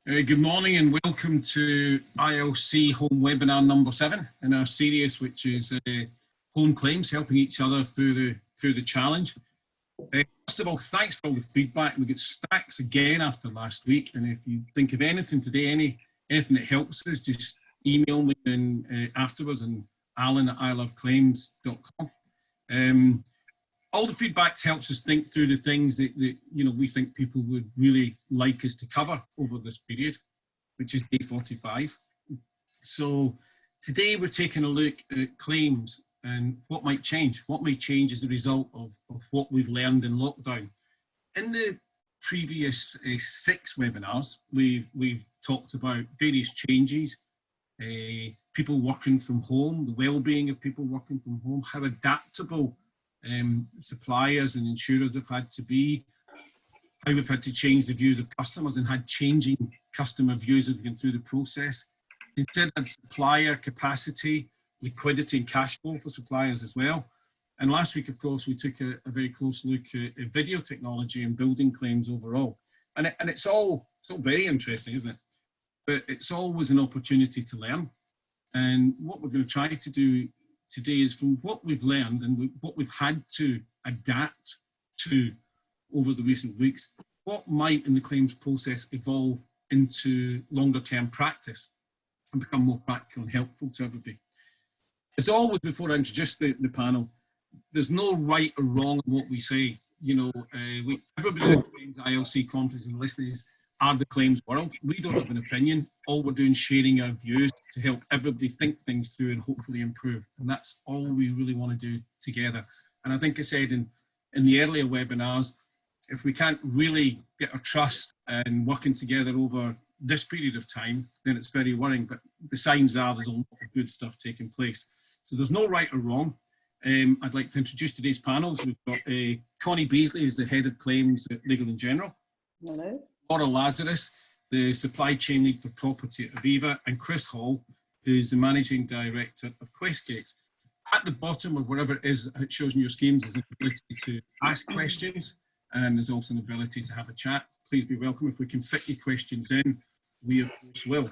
Good morning and welcome to ILC Home Webinar number 7 in our series, which is home claims, helping each other through the challenge. First of all, thanks for all the feedback. We got stacks again after last week, and if you think of anything today, anything that helps us, just email me afterwards and alan@iloveclaims.com. All the feedback helps us think through the things that we think people would really like us to cover over this period, which is day 45. So today we're taking a look at claims and what might change. What may change as a result of what we've learned in lockdown. In the previous 6 webinars, we've talked about various changes, people working from home, the well-being of people working from home, how adaptable suppliers and insurers have had to be, how we've had to change the views of customers and had changing customer views as we've gone through the process. Considered supplier capacity, liquidity and cash flow for suppliers as well. And last week, of course, we took a very close look at video technology and building claims overall. And it's all very interesting, isn't it? But it's always an opportunity to learn. And what we're going to try to do today is, from what we've learned and what we've had to adapt to over the recent weeks, what might in the claims process evolve into longer term practice and become more practical and helpful to everybody. As always, before I introduce the panel, there's no right or wrong in what we say. Everybody who claims ILC conference and listeners are the claims world. We don't have an opinion. All we're doing is sharing our views to help everybody think things through and hopefully improve. And that's all we really want to do together. And I think I said in the earlier webinars, if we can't really get our trust and working together over this period of time, then it's very worrying. But the signs are there's a lot of good stuff taking place. So there's no right or wrong. I'd like to introduce today's panels. We've got Connie Beasley, who's the head of claims at Legal & General. Hello. Laura Lazarus, the supply chain lead for property at Aviva, and Chris Hall, who's the managing director of Questgate. At the bottom, or wherever it is it shows in your schemes, is an ability to ask questions, and there's also an ability to have a chat. Please be welcome. If we can fit your questions in, we of course will.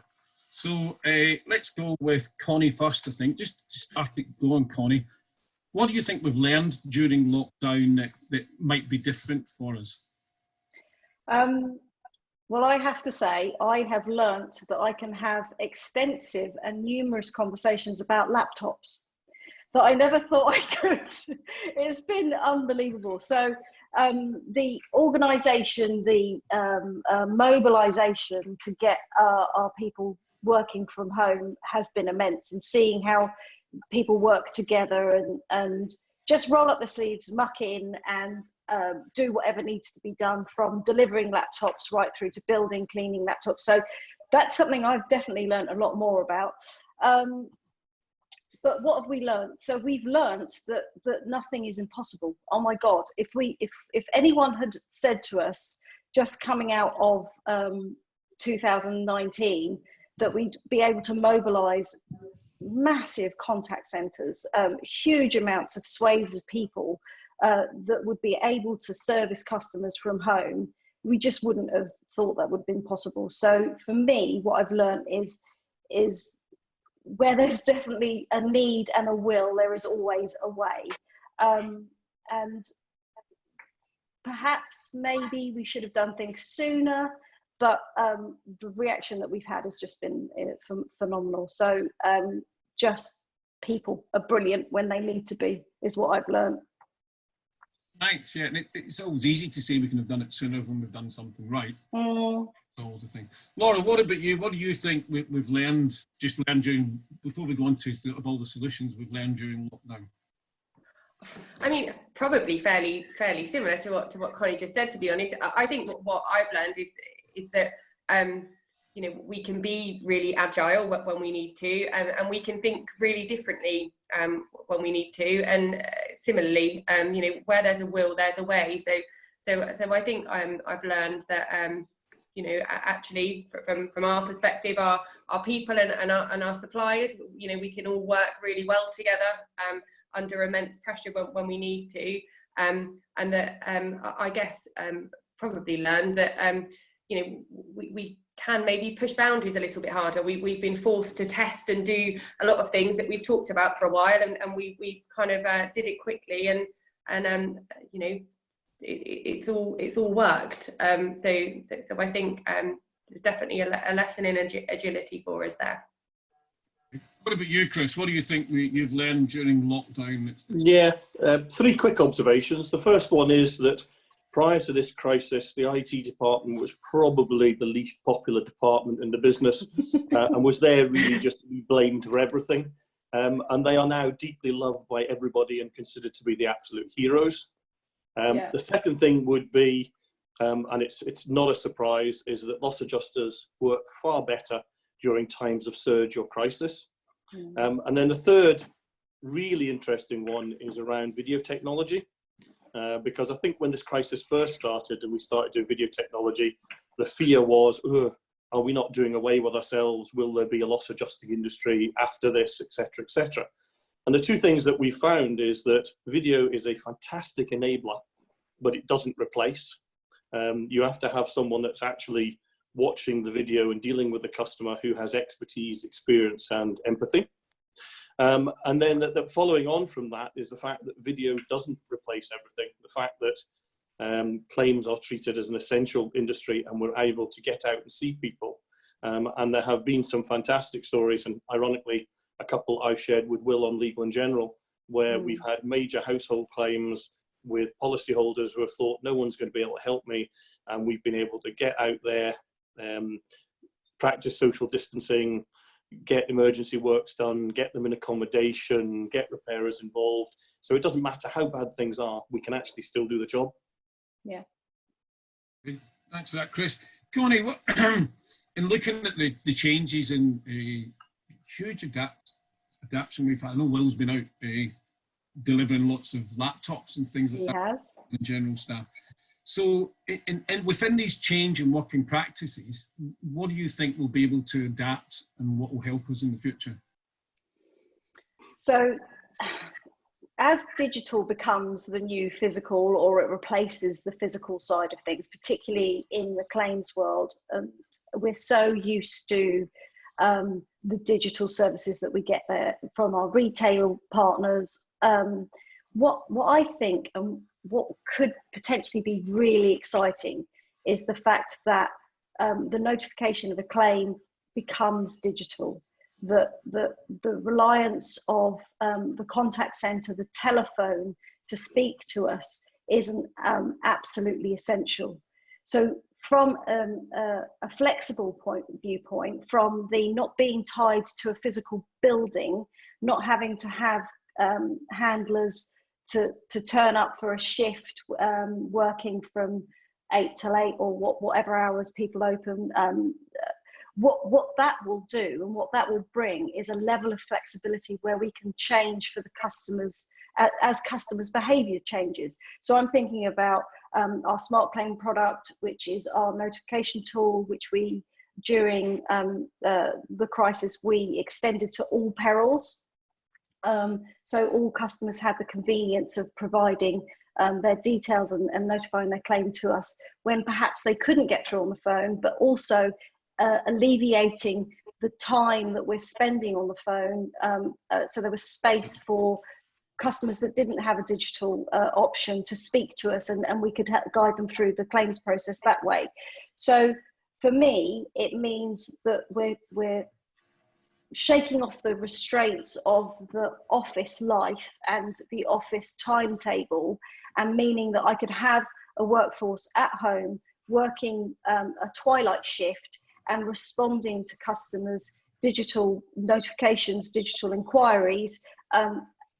So let's go with Connie first, I think. Just to start it going, Connie, what do you think we've learned during lockdown that might be different for us? Well, I have to say, I have learnt that I can have extensive and numerous conversations about laptops that I never thought I could. It's been unbelievable. So the organisation, the mobilisation to get our people working from home has been immense, and seeing how people work together and just roll up the sleeves, muck in, and do whatever needs to be done, from delivering laptops right through to building, cleaning laptops. So that's something I've definitely learned a lot more about. But what have we learned? So we've learned that nothing is impossible. Oh my God, if anyone had said to us just coming out of 2019 that we'd be able to mobilise massive contact centres, huge amounts of swathes of people that would be able to service customers from home, we just wouldn't have thought that would have been possible. So for me, what I've learned is where there's definitely a need and a will, there is always a way. And perhaps maybe we should have done things sooner, but the reaction that we've had has just been phenomenal. So just people are brilliant when they need to be, is what I've learned. Thanks. Yeah, and it's always easy to say we can have done it sooner when we've done something right. All the thing. Laura, what about you? What do you think we've learned during, before we go on to of all the solutions we've learned during lockdown? I mean, probably fairly similar to what Connie just said, to be honest. I think what I've learned is that we can be really agile when we need to, and we can think really differently when we need to. And similarly, where there's a will, there's a way. So I think I've learned that actually from our perspective, our people and our suppliers, we can all work really well together under immense pressure when we need to, and that I guess probably learned that we can maybe push boundaries a little bit harder. We've been forced to test and do a lot of things that we've talked about for a while, and we kind of did it quickly, and you know, it's all worked. So I think there's definitely a lesson in agility for us there. What about you, Chris? What do you think you've learned during lockdown? Yeah, 3 quick observations. The first one is that prior to this crisis, the IT department was probably the least popular department in the business and was there really just to be blamed for everything. And they are now deeply loved by everybody and considered to be the absolute heroes. The second thing would be, and it's not a surprise, is that loss adjusters work far better during times of surge or crisis. And then the third really interesting one is around video technology, because I think when this crisis first started and we started doing video technology, the fear was, are we not doing away with ourselves? Will there be a loss adjusting industry after this, etc., etc.? And the 2 things that we found is that video is a fantastic enabler, but it doesn't replace. You have to have someone that's actually watching the video and dealing with the customer who has expertise, experience, and empathy. And then following on from that is the fact that video doesn't replace everything. The fact that claims are treated as an essential industry and we're able to get out and see people. And there have been some fantastic stories, and ironically, a couple I've shared with Will on Legal & General, where we've had major household claims with policyholders who have thought no one's going to be able to help me, and we've been able to get out there, practice social distancing, get emergency works done, get them in accommodation, get repairers involved. So it doesn't matter how bad things are, we can actually still do the job. Yeah. Thanks for that, Chris. Connie, in looking at the changes in huge adaptation we've had, I know Will's been out delivering lots of laptops and things like that in general staff. So within these change in working practices, what do you think we'll be able to adapt and what will help us in the future? So as digital becomes the new physical, or it replaces the physical side of things, particularly in the claims world, we're so used to the digital services that we get there from our retail partners. What I think, and what could potentially be really exciting, is the fact that the notification of a claim becomes digital. The reliance of the contact centre, the telephone to speak to us isn't absolutely essential. So from a flexible viewpoint, from the not being tied to a physical building, not having to have handlers to turn up for a shift, working from 8 till 8 or whatever hours people open, what that will do and what that will bring is a level of flexibility where we can change for the customers as customers' behaviour changes. So I'm thinking about our Smart Claim product, which is our notification tool, which we, during the crisis, we extended to all perils. So all customers had the convenience of providing their details and notifying their claim to us when perhaps they couldn't get through on the phone, but also alleviating the time that we're spending on the phone. So there was space for customers that didn't have a digital option to speak to us, and we could guide them through the claims process that way. So for me, it means that we're shaking off the restraints of the office life and the office timetable, and meaning that I could have a workforce at home working a twilight shift and responding to customers' digital notifications, digital inquiries,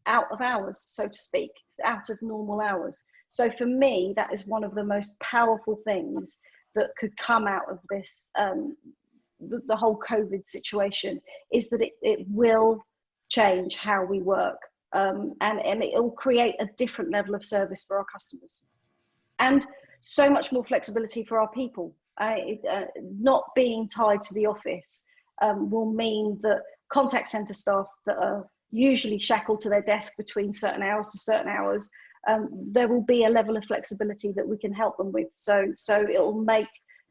out of hours, so to speak, out of normal hours. So for me, that is one of the most powerful things that could come out of this, the whole COVID situation, is that it will change how we work, and it will create a different level of service for our customers, and so much more flexibility for our people. Not being tied to the office will mean that contact centre staff that are usually shackled to their desk between certain hours to certain hours, there will be a level of flexibility that we can help them with. So it will make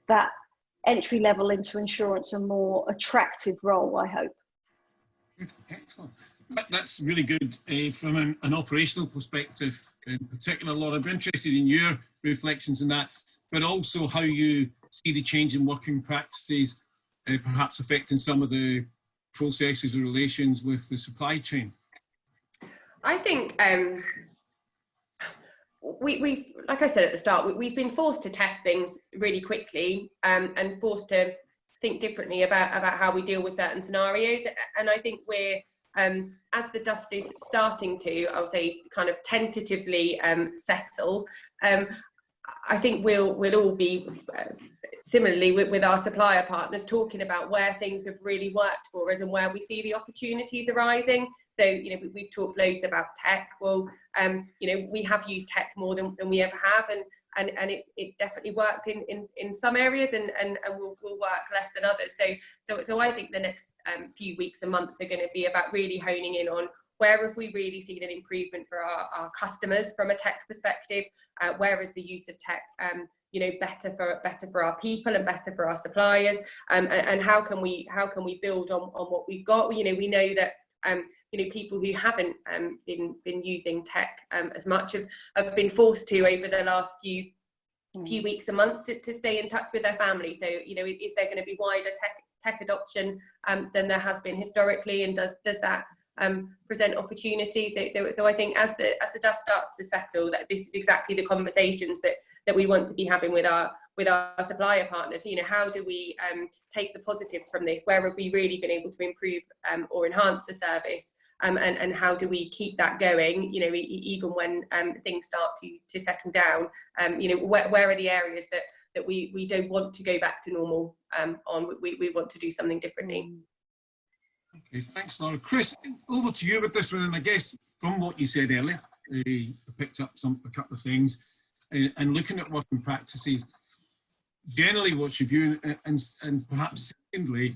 that entry level into insurance a more attractive role, I hope. Excellent. That's really good from an operational perspective in particular, Laura. I'd be interested in your reflections on that, but also how you see the change in working practices perhaps affecting some of the processes or relations with the supply chain. I think we've, like I said at the start, we've been forced to test things really quickly and forced to think differently about how we deal with certain scenarios. And I think we're, as the dust is starting to, I would say, kind of tentatively settle, I think we'll all be similarly with our supplier partners talking about where things have really worked for us and where we see the opportunities arising. So, you know, we've talked loads about tech. Well, you know, we have used tech more than we ever have, and it's definitely worked in some areas and will work less than others. So I think the next few weeks and months are going to be about really honing in on where have we really seen an improvement for our customers from a tech perspective. Where is the use of tech you know, better for our people and better for our suppliers, and how can we build on what we've got. You know, we know that you know, people who haven't been using tech as much have been forced to over the last few weeks and months to stay in touch with their family. So, you know, is there going to be wider tech adoption than there has been historically, and does that present opportunities? So I think as the dust starts to settle, that this is exactly the conversations that we want to be having with our supplier partners. You know, how do we take the positives from this? Where have we really been able to improve or enhance the service? And how do we keep that going, you know, even when things start to settle down? You know, where are the areas that we don't want to go back to normal on? We want to do something differently. Okay, thanks, Laura. Chris, over to you with this one. And I guess from what you said earlier, I picked up a couple of things. And looking at working practices, generally what's your view? And perhaps secondly,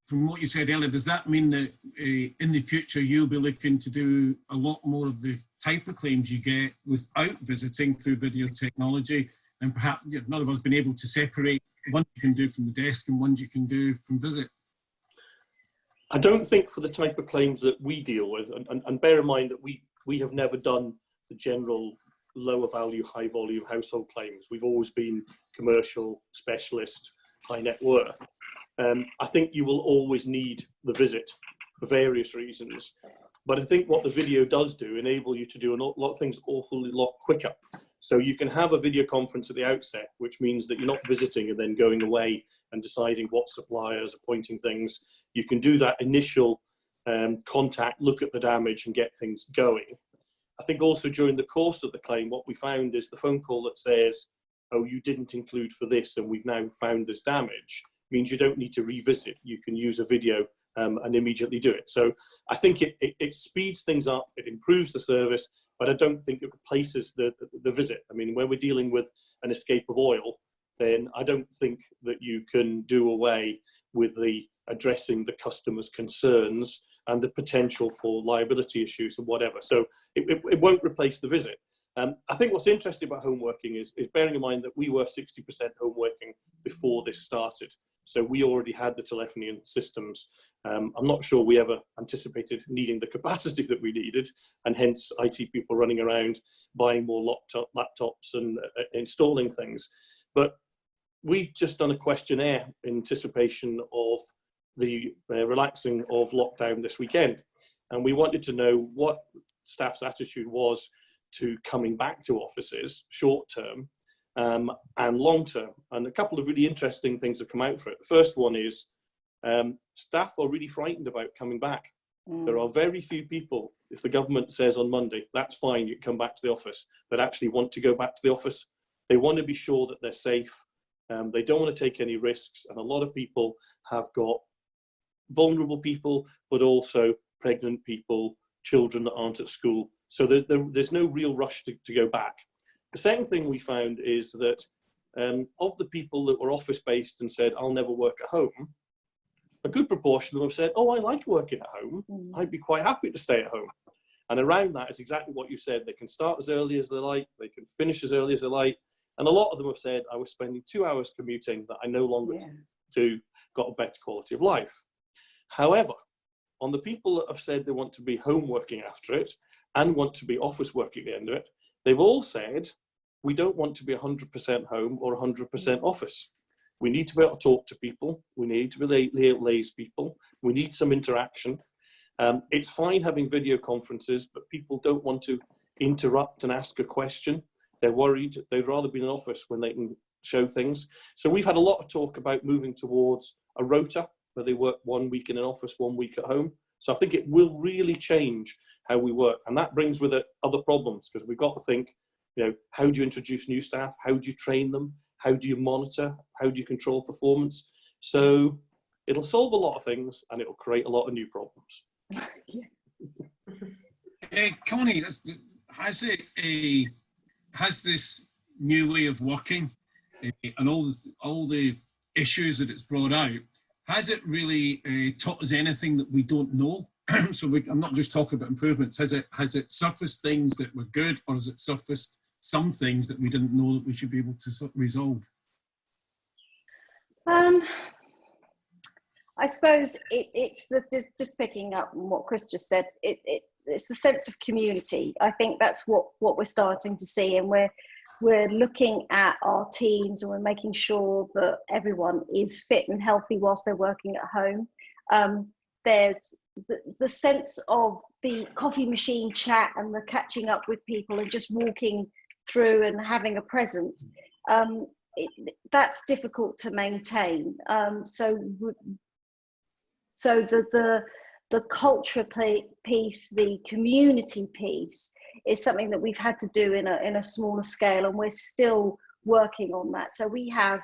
from what you said earlier, does that mean that in the future you'll be looking to do a lot more of the type of claims you get without visiting through video technology, and perhaps, you know, in other words, being able to separate ones you can do from the desk and ones you can do from visit? I don't think for the type of claims that we deal with, and bear in mind that we have never done the general lower value, high volume household claims. We've always been commercial, specialist, high net worth. I think you will always need the visit for various reasons. But I think what the video does do, enable you to do a lot of things awfully lot quicker. So you can have a video conference at the outset, which means that you're not visiting and then going away and deciding what suppliers, appointing things. You can do that initial contact, look at the damage and get things going. I think also during the course of the claim, what we found is the phone call that says, oh, you didn't include for this and we've now found this damage, means you don't need to revisit. You can use a video and immediately do it. So I think it speeds things up, it improves the service, but I don't think it replaces the visit. I mean, when we're dealing with an escape of oil, then I don't think that you can do away with the addressing the customer's concerns and the potential for liability issues and whatever. So it won't replace the visit. I think what's interesting about home working is bearing in mind that we were 60% home working before this started. So we already had the telephony and systems. I'm not sure we ever anticipated needing the capacity that we needed, and hence IT people running around buying more laptops and installing things. But we've just done a questionnaire in anticipation of the relaxing of lockdown this weekend. And we wanted to know what staff's attitude was to coming back to offices short term and long term. And a couple of really interesting things have come out for it. The first one is staff are really frightened about coming back. There are very few people, if the government says on Monday, that's fine, you can come back to the office, that actually want to go back to the office. They want to be sure that they're safe. They don't want to take any risks. And a lot of people have got vulnerable people, but also pregnant people, children that aren't at school. So there's no real rush to go back. The second thing we found is that of the people that were office-based and said, I'll never work at home, a good proportion of them have said, oh, I like working at home. I'd be quite happy to stay at home. And around that is exactly what you said. They can start as early as they like. They can finish as early as they like. And a lot of them have said, I was spending 2 hours commuting that I no longer got a better quality of life. However, on the people that have said they want to be home working after it and want to be office working at the end of it, they've all said, we don't want to be 100% home or 100% office. We need to be able to talk to people. We need to be liaise people. We need some interaction. It's fine having video conferences, but people don't want to interrupt and ask a question. They're worried. They'd rather be in an office when they can show things. So we've had a lot of talk about moving towards a rota where they work 1 week in an office, 1 week at home. So I think it will really change how we work. And that brings with it other problems, because we've got to think, you know, how do you introduce new staff? How do you train them? How do you monitor? How do you control performance? So it'll solve a lot of things and it'll create a lot of new problems. Connie, has this new way of working and all the issues that it's brought out, has it really taught us anything that we don't know? So I'm not just talking about improvements. Has it surfaced things that were good, or has it surfaced some things that we didn't know that we should be able to resolve? I suppose it's just picking up on what Chris just said. It's the sense of community. I think that's what we're starting to see, and we're looking at our teams and we're making sure that everyone is fit and healthy whilst they're working at home. There's the sense of the coffee machine chat and the catching up with people and just walking through and having a presence. That's difficult to maintain. So the culture piece, the community piece, is something that we've had to do in a smaller scale, and we're still working on that. So we have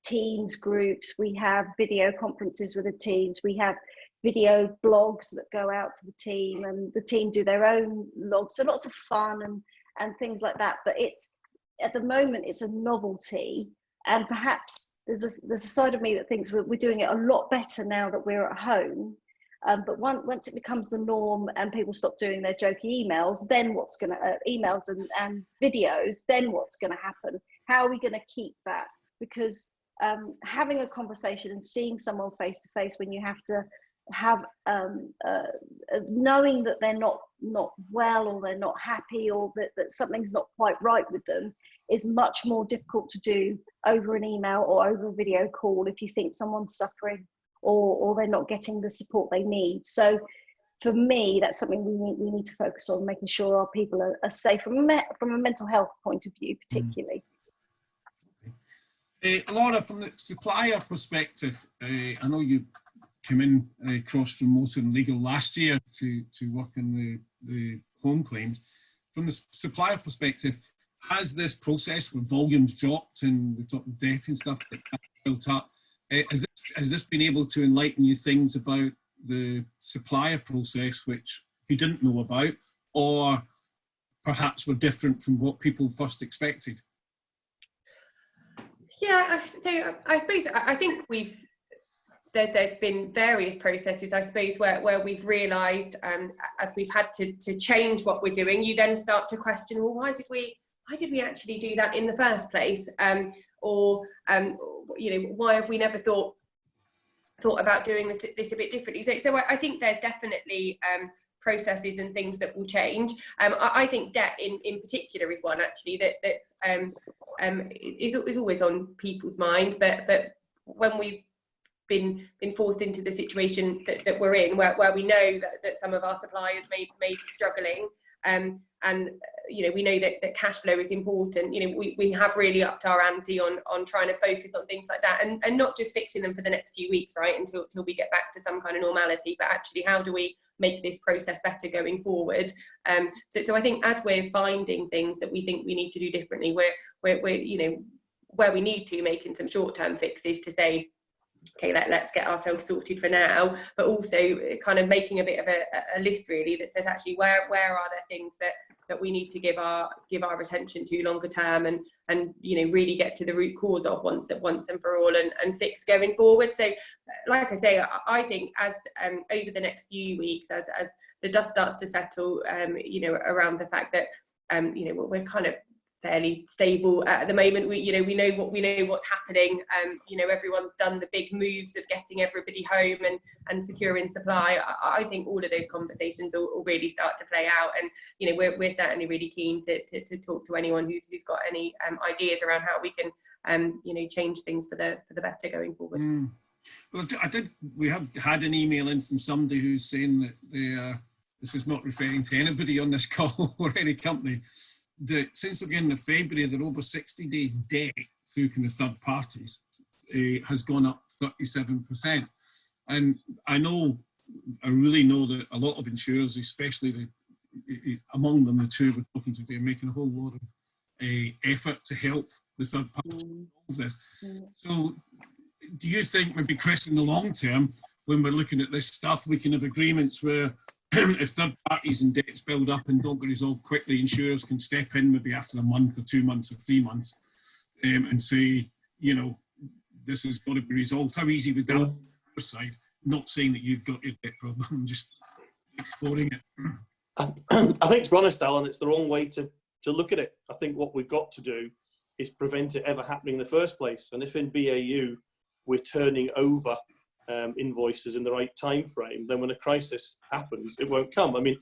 Teams groups, we have video conferences with the teams, we have video blogs that go out to the team, and the team do their own logs. So lots of fun and things like that. But it's, at the moment, it's a novelty, and perhaps there's a side of me that thinks we're doing it a lot better now that we're at home. But once it becomes the norm and people stop doing their jokey emails, then what's going to emails and videos? Then what's going to happen? How are we going to keep that? Because having a conversation and seeing someone face to face when you have to have knowing that they're not well, or they're not happy, or that something's not quite right with them, is much more difficult to do over an email or over a video call if you think someone's suffering or they're not getting the support they need. So for me, that's something we need to focus on, making sure our people are safe from a mental health point of view, particularly. Laura, from the supplier perspective, I know you came in across from Motor and Legal last year to work on the home claims. From the supplier perspective, has this process with volumes dropped and we've talked debt and stuff like that built up, has this been able to enlighten you things about the supplier process which you didn't know about, or perhaps were different from what people first expected? Yeah, so I suppose I think there's been various processes, I suppose, where we've realised, as we've had to change what we're doing, you then start to question, well, why did we actually do that in the first place? You know, why have we never thought about doing this a bit differently? So I think there's definitely processes and things that will change. I think debt in particular is one actually that's is always on people's minds, but when we've been forced into the situation that we're in, where we know that some of our suppliers may be struggling, and you know, we know that cash flow is important. You know, we have really upped our ante on trying to focus on things like that, and not just fixing them for the next few weeks, right, until we get back to some kind of normality, but actually how do we make this process better going forward? So I think as we're finding things that we think we need to do differently, we're you know, where we need to, making some short-term fixes to say, okay, let's get ourselves sorted for now, but also kind of making a bit of a list really that says actually where are there things that we need to give our attention to longer term, and you know, really get to the root cause of once and for all, and fix going forward. So like I say, I think as over the next few weeks, as the dust starts to settle, you know, around the fact that you know, we're kind of fairly stable at the moment. We know what's happening. Everyone's done the big moves of getting everybody home and securing supply. I think all of those conversations will really start to play out, and we're certainly really keen to talk to anyone who's got any ideas around how we can change things for the better going forward. Well, we have had an email in from somebody who's saying that this is not referring to anybody on this call or any company, that since the beginning of February, they're over 60 days debt through kind of third parties has gone up 37%. And I really know that a lot of insurers, especially among them the two we're talking today, are making a whole lot of effort to help the third parties solve this. So do you think maybe, Chris, in the long term, when we're looking at this stuff, we can have agreements where if third parties and debts build up and don't get resolved quickly, insurers can step in maybe after a month or 2 months or 3 months and say, this has got to be resolved? How easy would that be on your side? Not saying that you've got your debt problem, just exploring it. I think, to be honest, Alan, it's the wrong way to look at it. I think what we've got to do is prevent it ever happening in the first place. And if in BAU we're turning over invoices in the right time frame, then when a crisis happens, it won't come. I mean,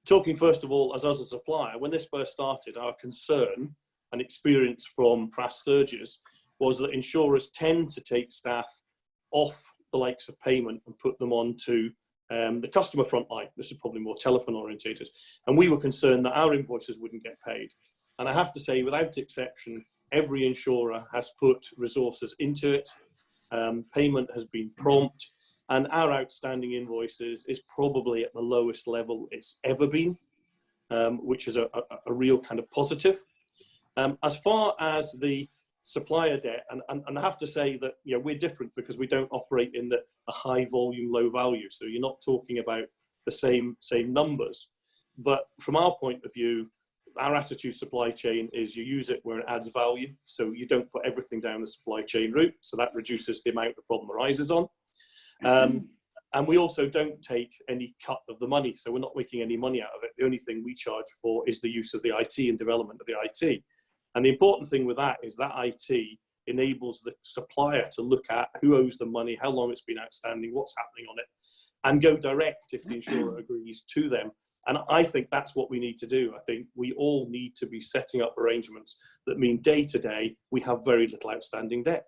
talking first of all as us as a supplier, when this first started, our concern and experience from past surges was that insurers tend to take staff off the likes of payment and put them onto the customer front line. This is probably more telephone orientated. And we were concerned that our invoices wouldn't get paid. And I have to say, without exception, every insurer has put resources into it. Payment has been prompt, and our outstanding invoices is probably at the lowest level it's ever been, which is a real kind of positive. As far as the supplier debt, and I have to say that we're different because we don't operate in a high volume, low value. So you're not talking about the same numbers. But from our point of view, our attitude supply chain is you use it where it adds value. So you don't put everything down the supply chain route. So that reduces the amount the problem arises on. And we also don't take any cut of the money. So we're not making any money out of it. The only thing we charge for is the use of the IT and development of the IT. And the important thing with that is that IT enables the supplier to look at who owes the money, how long it's been outstanding, what's happening on it, and go direct if the insurer agrees to them. And I think that's what we need to do. I think we all need to be setting up arrangements that mean day to day we have very little outstanding debt.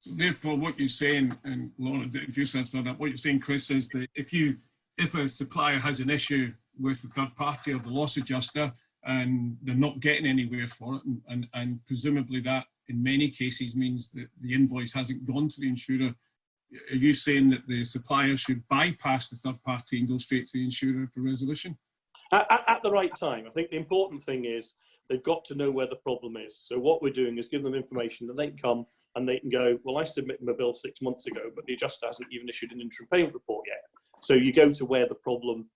Therefore, what you're saying, and Laura, if you said that, what you're saying, Chris, is that if a supplier has an issue with the third party or the loss adjuster and they're not getting anywhere for it, and presumably that in many cases means that the invoice hasn't gone to the insurer, are you saying that the supplier should bypass the third party and go straight to the insurer for resolution? At the right time. I think the important thing is they've got to know where the problem is. So what we're doing is give them information that they can come and they can go, well, I submitted my bill 6 months ago, but the adjuster hasn't even issued an interim payment report yet. So you go to where the problem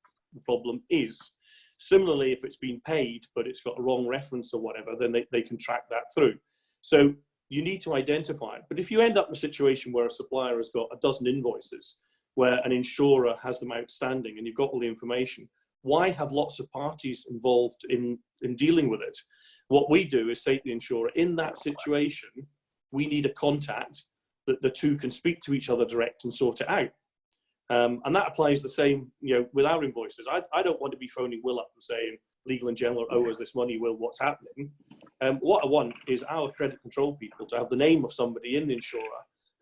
is. Similarly, if it's been paid, but it's got a wrong reference or whatever, then they can track that through. So you need to identify it. But if you end up in a situation where a supplier has got a dozen invoices, where an insurer has them outstanding and you've got all the information, why have lots of parties involved in dealing with it? What we do is say to the insurer, in that situation, we need a contact that the two can speak to each other direct and sort it out. And that applies the same, with our invoices. I don't want to be phoning Will up and saying, Legal & General owe us this money, Will, what's happening? What I want is our credit control people to have the name of somebody in the insurer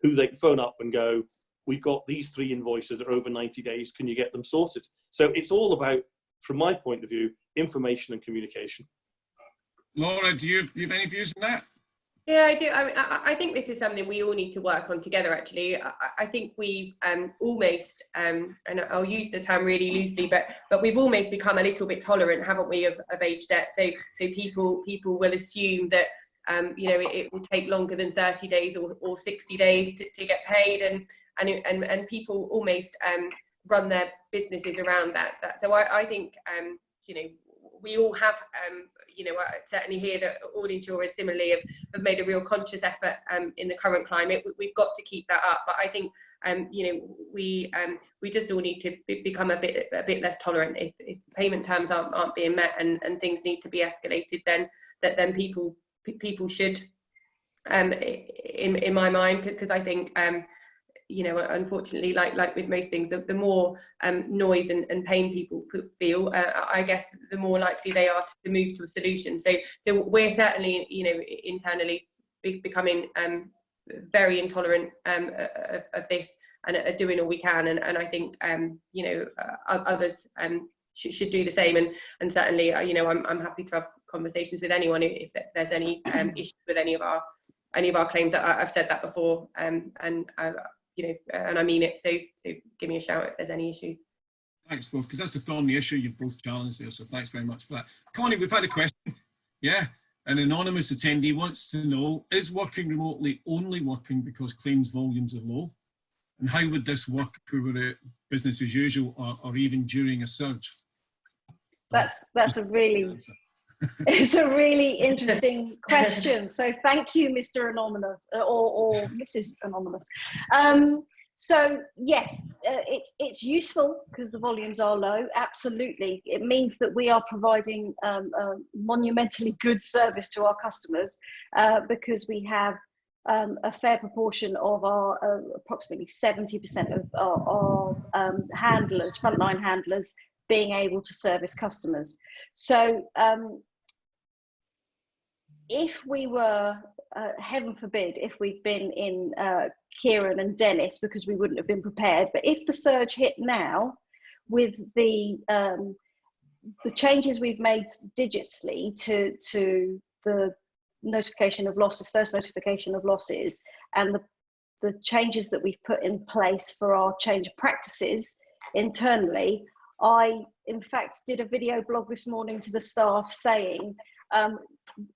who they can phone up and go, we've got these 3 invoices that are over 90 days, can you get them sorted? So it's all about, from my point of view, information and communication. Laura, do you have any views on that? Yeah, I do. I think this is something we all need to work on together, actually. I think we've almost, and I'll use the term really loosely, but we've almost become a little bit tolerant, haven't we, of age debt? So people will assume that, it will take longer than 30 days or 60 days to get paid, and people almost run their businesses around that. So I think, we all have, you know, I certainly hear that all insurers similarly have made a real conscious effort in the current climate. We've got to keep that up, but I think you know, we just all need to become a bit less tolerant. If payment terms aren't being met and things need to be escalated, then people should, in my mind, because I think you know, unfortunately, like with most things, the more noise and pain people feel, I guess the more likely they are to move to a solution. So we're certainly, you know, internally becoming very intolerant of this, and are doing all we can. And I think you know, others should do the same. And certainly, you know, I'm happy to have conversations with anyone if there's any issues with any of our claims. I've said that before, and you know, and I mean it. So give me a shout if there's any issues. Thanks both, because that's the thorny issue you've both challenged there. So thanks very much for that. Connie, we've had a question. Yeah, an anonymous attendee wants to know: is working remotely only working because claims volumes are low? And how would this work if we were at business as usual, or even during a surge? That's a really it's a really interesting question. So thank you, Mr. Anonymous, or Mrs. Anonymous. So yes, it's useful because the volumes are low. Absolutely, it means that we are providing a monumentally good service to our customers because we have a fair proportion of our approximately 70% of our handlers, frontline handlers, being able to service customers. So if we were, heaven forbid, if we'd been in Kieran and Dennis, because we wouldn't have been prepared, but if the surge hit now, with the changes we've made digitally to the notification of losses, first notification of losses, and the changes that we've put in place for our change of practices internally, I in fact did a video blog this morning to the staff saying,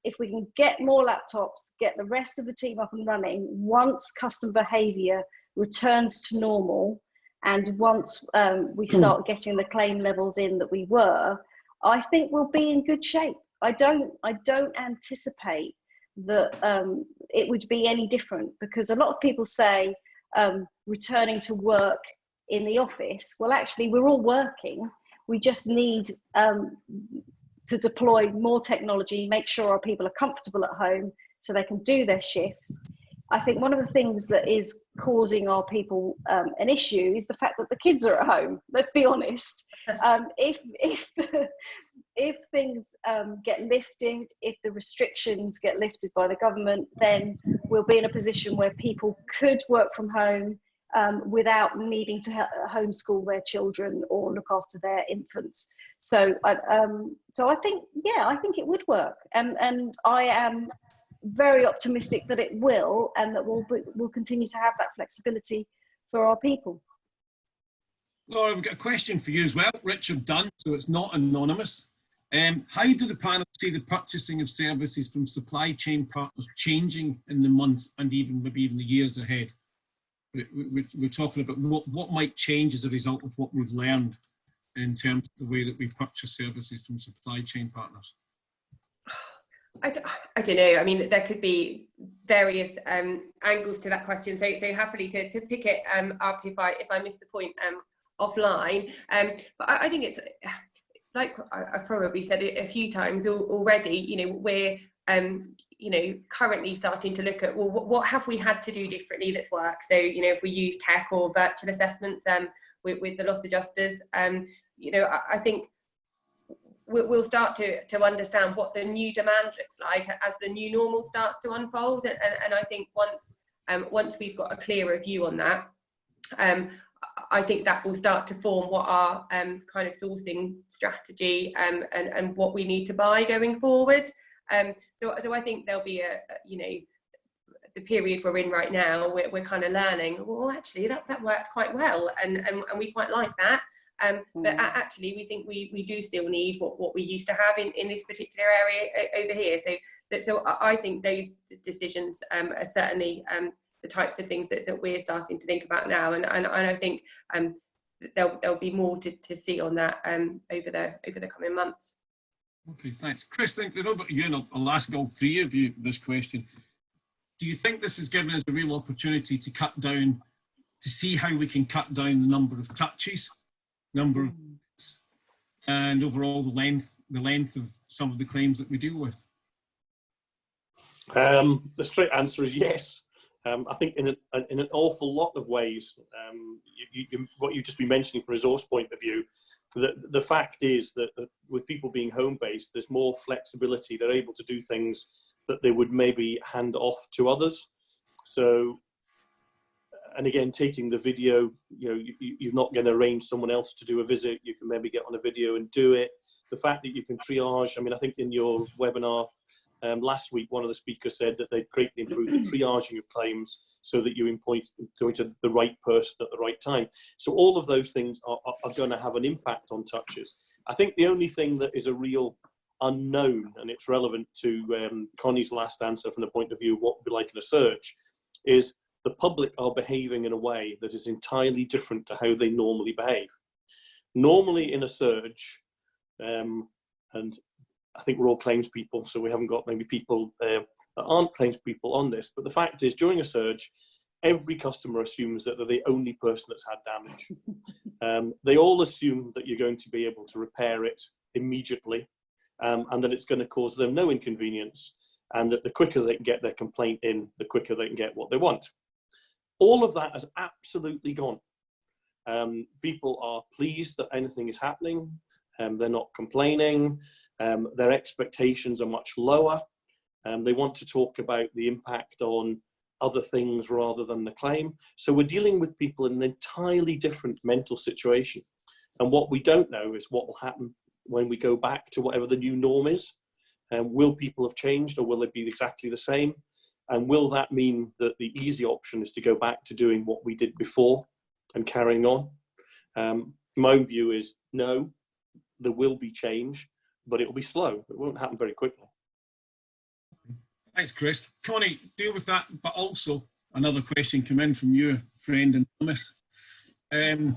if we can get more laptops, get the rest of the team up and running, once customer behaviour returns to normal, and once we start getting the claim levels in that we were, I think we'll be in good shape. I don't anticipate that it would be any different, because a lot of people say returning to work in the office. Well, actually, we're all working. We just need to deploy more technology, make sure our people are comfortable at home so they can do their shifts. I think one of the things that is causing our people an issue is the fact that the kids are at home. Let's be honest. If things get lifted, if the restrictions get lifted by the government, then we'll be in a position where people could work from home without needing to homeschool their children or look after their infants. So I think, yeah, I think it would work, and I am very optimistic that it will, and that we'll continue to have that flexibility for our people. Laura, we've got a question for you as well. Richard Dunn, so it's not anonymous. How do the panel see the purchasing of services from supply chain partners changing in the months and maybe even the years ahead? We're talking about what might change as a result of what we've learned in terms of the way that we purchase services from supply chain partners. I don't know. I mean, there could be various angles to that question. So happily to pick it up if I miss the point offline. But I think it's like I've probably said it a few times already. You know, we're you know, currently starting to look at, well, what have we had to do differently that's worked? So, you know, if we use tech or virtual assessments with the loss adjusters, you know, I think we'll start to understand what the new demand looks like as the new normal starts to unfold. And I think once we've got a clearer view on that, I think that will start to form what our kind of sourcing strategy and what we need to buy going forward. So I think there'll be you know, the period we're in right now, we're kind of learning, well, actually that worked quite well, and we quite like that. But actually, we think we do still need what we used to have in this particular area over here. So I think those decisions are certainly the types of things that we're starting to think about now, and I think there'll be more to see on that over the coming months. Okay, thanks. Chris, think over to you, and I'll ask all three of you this question. Do you think this has given us a real opportunity to cut down, to see how we can cut down the number of touches, number of, and overall the length of some of the claims that we deal with? The straight answer is yes. I think in an awful lot of ways, what you've just been mentioning from a resource point of view, the fact is that with people being home-based, there's more flexibility. They're able to do things that they would maybe hand off to others. So, and again, taking the video, you're not going to arrange someone else to do a visit. You can maybe get on a video and do it. The fact that you can triage, I mean, I think in your webinar last week, one of the speakers said that they'd greatly improved the triaging of claims so that you point to the right person at the right time. So all of those things are going to have an impact on touches. I think the only thing that is a real unknown, and it's relevant to Connie's last answer from the point of view of what would be like in a search, is the public are behaving in a way that is entirely different to how they normally behave. Normally in a search, and I think we're all claims people, so we haven't got maybe people that aren't claims people on this, but the fact is during a search, every customer assumes that they're the only person that's had damage. They all assume that you're going to be able to repair it immediately, and that it's going to cause them no inconvenience, and that the quicker they can get their complaint in, the quicker they can get what they want. All of that has absolutely gone. People are pleased that anything is happening. They're not complaining. Their expectations are much lower. They want to talk about the impact on other things rather than the claim. So we're dealing with people in an entirely different mental situation. And what we don't know is what will happen when we go back to whatever the new norm is. Will people have changed, or will they be exactly the same? And will that mean that the easy option is to go back to doing what we did before and carrying on? My own view is no, there will be change, but it will be slow. It won't happen very quickly. Thanks, Chris. Connie, deal with that, but also another question come in from your friend Anonymous. And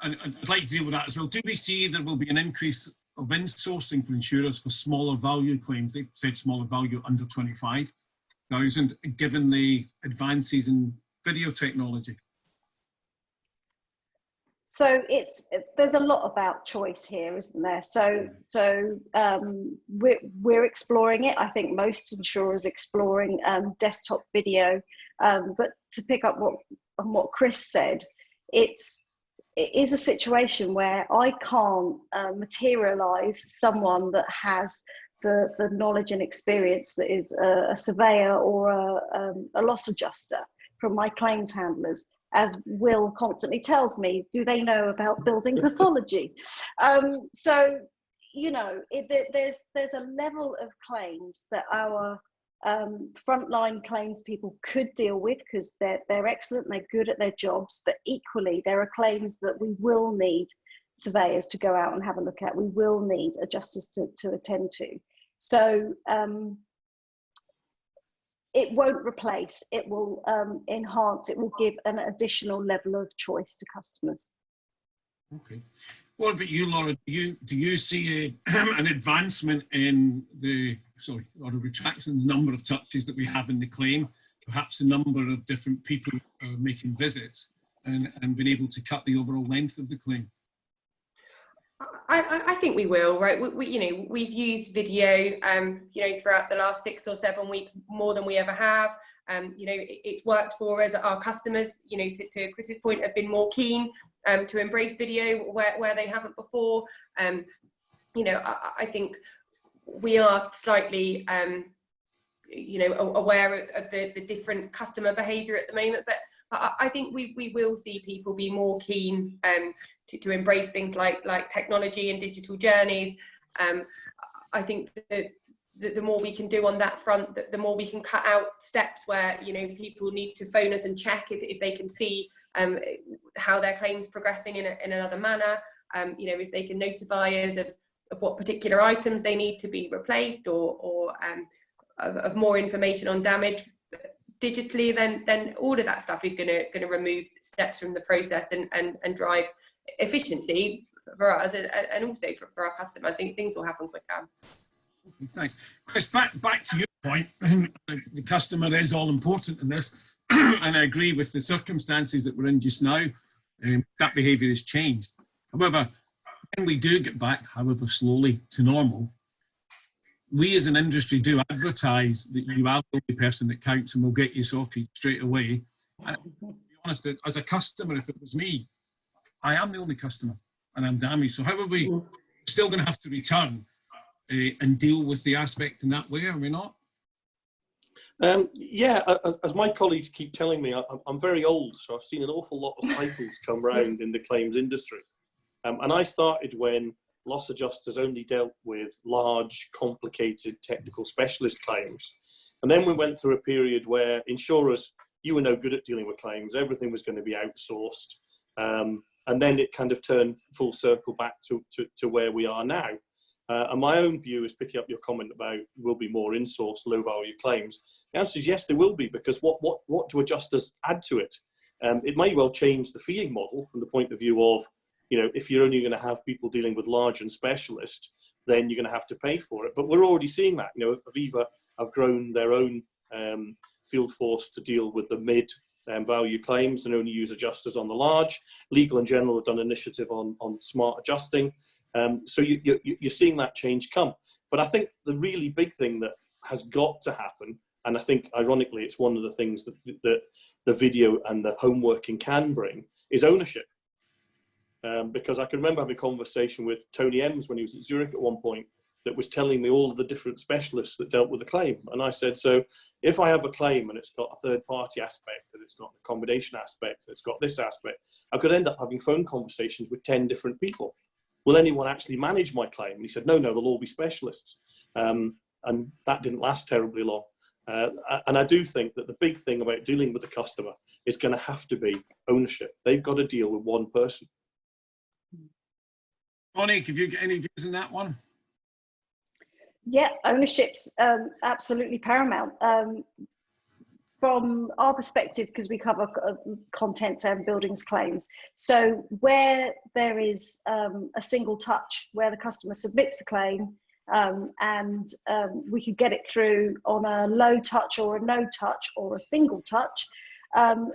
I'd like to deal with that as well. Do we see there will be an increase of insourcing for insurers for smaller value claims? They said smaller value under 25,000, given the advances in video technology. So there's a lot about choice here, isn't there? So we're exploring it. I think most insurers exploring desktop video. But to pick up on what Chris said, it is a situation where I can't materialise someone that has the knowledge and experience that is a surveyor or a loss adjuster from my claims handlers. As Will constantly tells me, do they know about building pathology? So, there's a level of claims that our frontline claims people could deal with because they're excellent, they're good at their jobs, but equally there are claims that we will need surveyors to go out and have a look at. We will need adjusters to attend to. So it won't replace, it will enhance, it will give an additional level of choice to customers. Okay. What about you, Laura? Do you see an advancement in or a retraction in the number of touches that we have in the claim, perhaps the number of different people making visits, and being able to cut the overall length of the claim? I think we will, right? We've used video, throughout the last 6 or 7 weeks more than we ever have. It's worked for us. Our customers, to Chris's point, have been more keen to embrace video where they haven't before. I think we are slightly, aware of the different customer behaviour at the moment, but I think we will see people be more keen to embrace things like technology and digital journeys. I think that the more we can do on that front, the more we can cut out steps where people need to phone us and check if they can see how their claim's progressing in another manner. If they can notify us of what particular items they need to be replaced, or of more information on damage digitally, then all of that stuff is going to remove steps from the process and drive efficiency for us and also for our customer. I think things will happen quicker. Thanks. Chris, back to your point. The customer is all important in this, and I agree with the circumstances that we're in just now. That behaviour has changed. However, when we do get back, however slowly, to normal, we as an industry do advertise that you are the only person that counts and will get you sorted straight away. And to be honest, as a customer, if it was me, I am the only customer and I'm damaged. So how are we still going to have to return and deal with the aspect in that way, are we not? Yeah, as my colleagues keep telling me, I'm very old, so I've seen an awful lot of cycles come round in the claims industry. And I started when loss adjusters only dealt with large, complicated, technical specialist claims. And then we went through a period where insurers, you were no good at dealing with claims, everything was going to be outsourced. And then it kind of turned full circle back to where we are now. And my own view is, picking up your comment about will be more in-source, low-value claims. The answer is yes, there will be, because what do adjusters add to it? It may well change the feeing model from the point of view of, you know, if you're only going to have people dealing with large and specialist, then you're going to have to pay for it. But we're already seeing that. You know, Aviva have grown their own field force to deal with the mid-value claims and only use adjusters on the large. Legal & General have done an initiative on smart adjusting. So you're seeing that change come. But I think the really big thing that has got to happen, and I think ironically it's one of the things that the video and the home working can bring, is ownership. Because I can remember having a conversation with Tony Ems when he was at Zurich at one point that was telling me all of the different specialists that dealt with the claim. And I said, so if I have a claim and it's got a third party aspect and it's got an accommodation aspect, and it's got this aspect, I could end up having phone conversations with 10 different people. Will anyone actually manage my claim? And he said, no, they'll all be specialists. And that didn't last terribly long. And I do think that the big thing about dealing with the customer is going to have to be ownership. They've got to deal with one person. Monique, have you got any views on that one? Yeah, ownership's absolutely paramount. From our perspective, because we cover contents and buildings claims, so where there is a single touch, where the customer submits the claim and we could get it through on a low touch or a no touch or a single touch,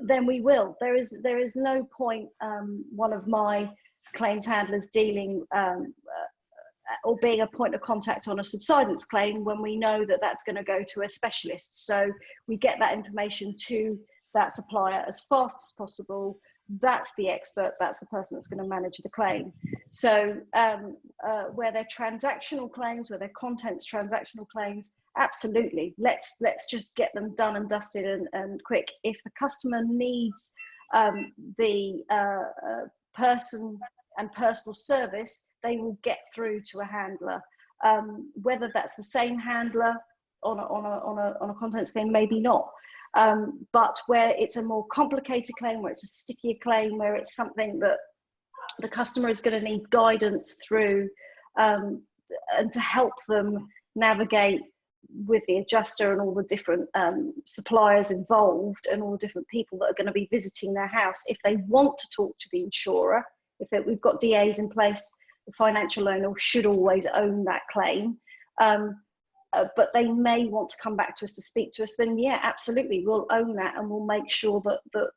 then we will. There is no point one of my claims handlers dealing or being a point of contact on a subsidence claim when we know that that's going to go to a specialist. So we get that information to that supplier as fast as possible. That's the expert, that's the person that's going to manage the claim. So where they're transactional claims, where they're contents transactional claims, absolutely, let's just get them done and dusted and quick. If the customer needs the person and personal service, they will get through to a handler. Whether that's the same handler on a contents claim, maybe not. But where it's a more complicated claim, where it's a stickier claim, where it's something that the customer is going to need guidance through, and to help them navigate with the adjuster and all the different suppliers involved and all the different people that are going to be visiting their house. If they want to talk to the insurer, we've got DAs in place, the financial owner should always own that claim. But they may want to come back to us to speak to us, then yeah, absolutely, we'll own that and we'll make sure that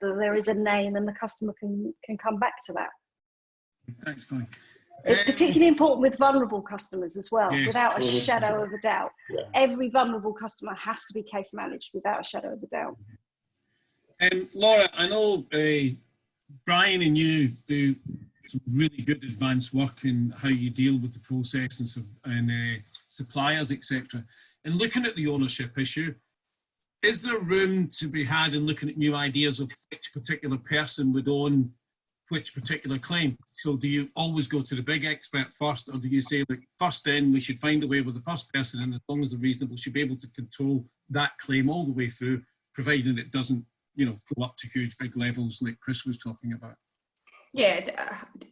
there is a name and the customer can come back to that. Thanks, Connie. It's particularly important with vulnerable customers as well, yes, without a shadow of a doubt. Yeah. Every vulnerable customer has to be case managed without a shadow of a doubt. Laura, I know Brian and you do some really good advanced work in how you deal with the process and suppliers, etc. And looking at the ownership issue, is there room to be had in looking at new ideas of which particular person would own which particular claim? So do you always go to the big expert first, or do you say, like, first in, we should find a way with the first person, and as long as they're reasonable, should be able to control that claim all the way through, providing it doesn't, you know, go up to huge big levels like Chris was talking about? Yeah,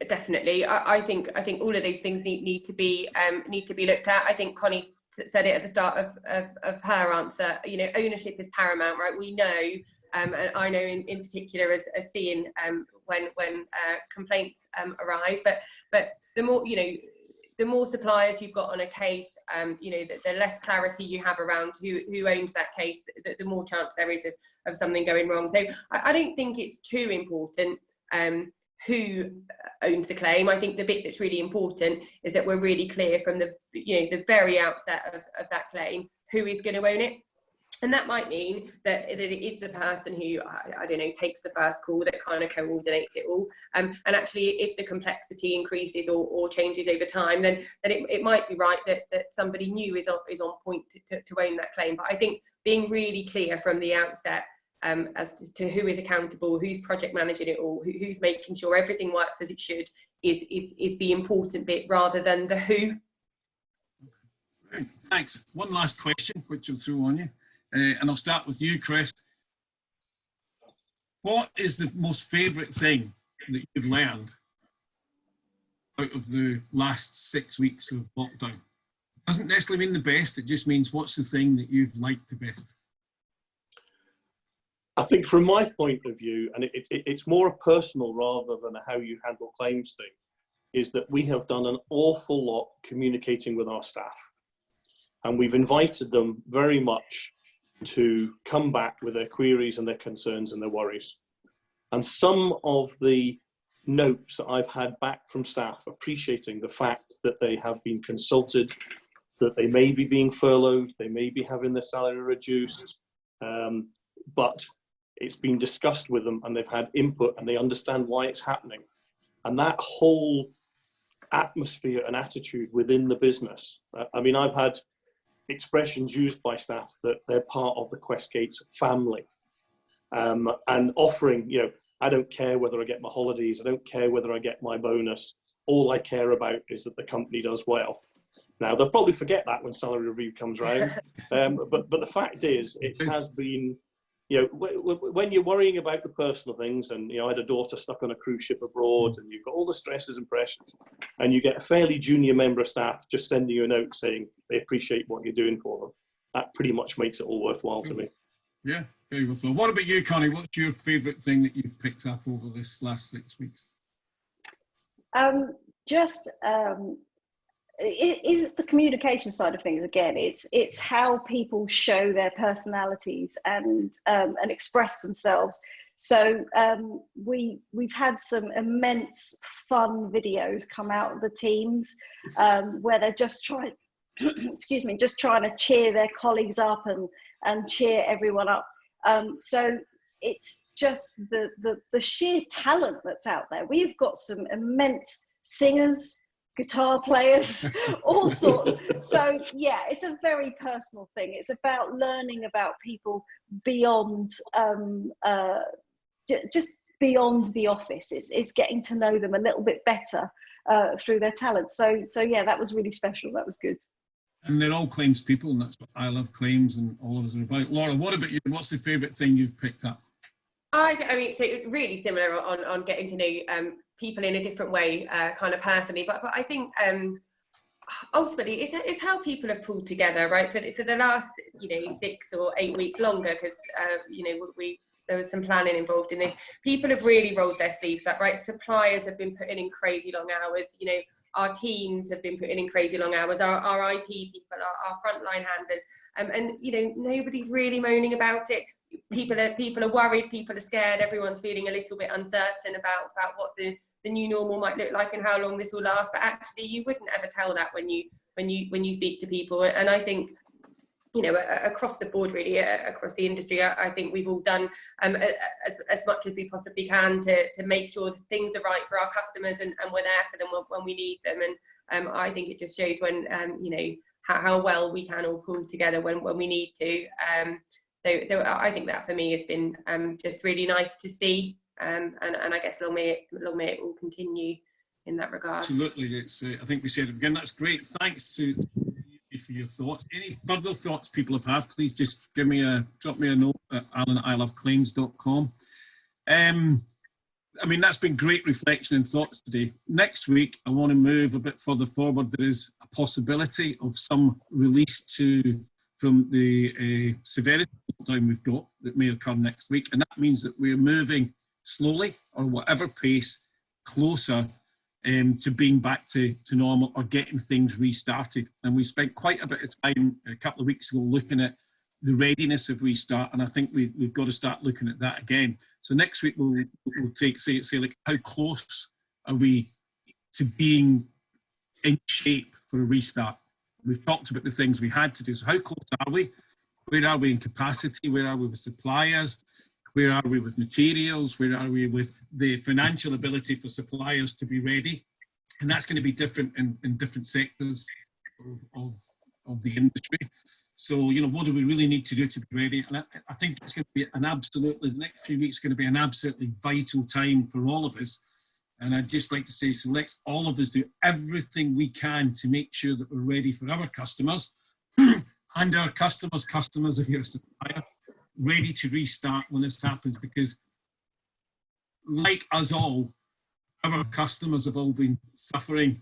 definitely. I think all of those things need to be looked at. I think Connie said it at the start of her answer. You know, ownership is paramount, right? We know And I know in particular as seeing when complaints arise, but the more, you know, the more suppliers you've got on a case, you know, the less clarity you have around who owns that case, the more chance there is of something going wrong. So I don't think it's too important who owns the claim. I think the bit that's really important is that we're really clear from the, you know, the very outset of that claim who is going to own it. And that might mean that it is the person who, I don't know, takes the first call, that kind of coordinates it all. And actually, if the complexity increases or changes over time, then it might be right that somebody new is on point to own that claim. But I think being really clear from the outset as to who is accountable, who's project managing it all, who's making sure everything works as it should, is the important bit rather than the who. Right, thanks. One last question, which I'll throw on you. And I'll start with you, Chris. What is the most favourite thing that you've learned out of the last 6 weeks of lockdown? Doesn't necessarily mean the best, it just means what's the thing that you've liked the best? I think from my point of view, and it's more a personal rather than a how you handle claims thing, is that we have done an awful lot communicating with our staff. And we've invited them very much to come back with their queries and their concerns and their worries. And some of the notes that I've had back from staff appreciating the fact that they have been consulted, that they may be being furloughed, they may be having their salary reduced, but it's been discussed with them and they've had input and they understand why it's happening. And that whole atmosphere and attitude within the business, I mean, I've had expressions used by staff that they're part of the Questgates family, and offering, you know, I don't care whether I get my holidays, I don't care whether I get my bonus, all I care about is that the company does well. Now, they'll probably forget that when salary review comes around, but the fact is, it has been, you know, when you're worrying about the personal things, and, you know, I had a daughter stuck on a cruise ship abroad, and you've got all the stresses and pressures, and you get a fairly junior member of staff just sending you a note saying they appreciate what you're doing for them, that pretty much makes it all worthwhile to me. Yeah, very worthwhile. What about you, Connie? What's your favourite thing that you've picked up over this last 6 weeks? It is the communication side of things again. It's how people show their personalities and express themselves. So we've had some immense fun videos come out of the teams where they're just trying, excuse me, just trying to cheer their colleagues up and cheer everyone up. So it's just the sheer talent that's out there. We've got some immense singers, guitar players, all sorts. So yeah, it's a very personal thing. It's about learning about people beyond just beyond the office. It's getting to know them a little bit better through their talent. So yeah, that was really special. That was good. And they're all claims people, and that's what I Love Claims and all of us are about. Laura, what about you? What's the favourite thing you've picked up? I mean, so really similar on getting to know people in a different way, kind of personally. But I think ultimately it's how people have pulled together, right? For the last, you know, 6 or 8 weeks longer, because you know, there was some planning involved in this. People have really rolled their sleeves up, right? Suppliers have been putting in crazy long hours. You know, our teams have been putting in crazy long hours. Our IT people, our frontline handlers, and you know, nobody's really moaning about it. People are worried, people are scared, everyone's feeling a little bit uncertain about what the new normal might look like and how long this will last. But actually, you wouldn't ever tell that when you speak to people. And I think, you know, across the board, really, across the industry, I think we've all done as much as we possibly can to make sure that things are right for our customers, and we're there for them when we need them. And I think it just shows when you know, how well we can all pull together when we need to. So I think that for me has been just really nice to see, and I guess long may it all continue in that regard. Absolutely, it's I think we said it again. That's great. Thanks to you for your thoughts. Any further thoughts people have, please just drop me a note at alan@iloveclaims.com. I mean, that's been great reflection and thoughts today. Next week, I want to move a bit further forward. There is a possibility of some release from the severity lockdown we've got, that may occur next week. And that means that we're moving slowly, or whatever pace, closer to being back to normal, or getting things restarted. And we spent quite a bit of time a couple of weeks ago looking at the readiness of restart, and I think we've got to start looking at that again. So next week we'll take say like, how close are we to being in shape for a restart? We've talked about the things we had to do. So how close are we? Where are we in capacity? Where are we with suppliers? Where are we with materials? Where are we with the financial ability for suppliers to be ready? And that's going to be different in different sectors of the industry. So, you know, what do we really need to do to be ready? And I think it's going to be the next few weeks are going to be an absolutely vital time for all of us. And I'd just like to say, so let's all of us do everything we can to make sure that we're ready for our customers and our customers if you're a supplier, ready to restart when this happens, because like us all, our customers have all been suffering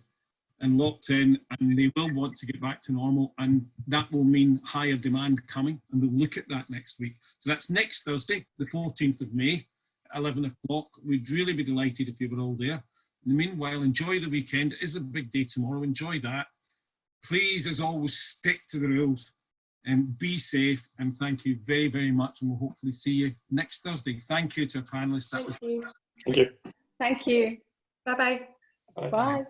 and locked in, and they will want to get back to normal, and that will mean higher demand coming, and we'll look at that next week. So that's next Thursday, the 14th of May, at 11 o'clock. We'd really be delighted if you were all there. In the meanwhile, enjoy the weekend. It is a big day tomorrow. Enjoy that. Please, as always, stick to the rules and be safe, and thank you very, very much, and we'll hopefully see you next Thursday. Thank you to our panellists. Thank you. Thank you. Thank you. Bye-bye. Bye.